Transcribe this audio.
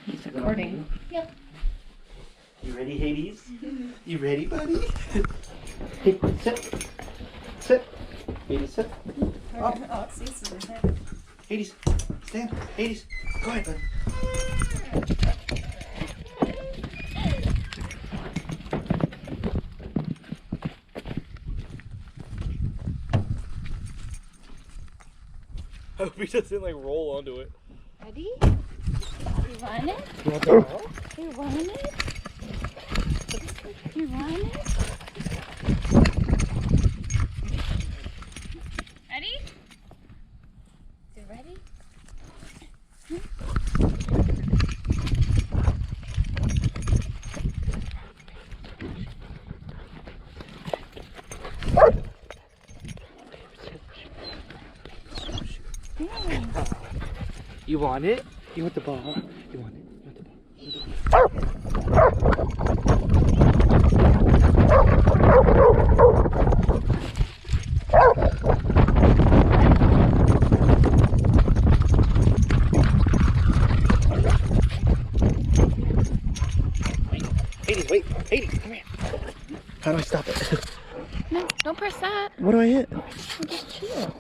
He's recording. Yep. You ready, Hades? You ready, buddy? Hey, sit. Sit. Hades, sit. Up. Oh, see, this is his head. Hades, stand. Hades, go ahead, bud. I hope he doesn't like roll onto it. Ready? You want it? You want the ball? You want it? You want it? Ready? You ready? You want it? You want the ball? You want it? You want the ball? You want the ball? Hades, wait. Hades, come here. How do I stop it? No, don't press that. What do I hit? Just chill.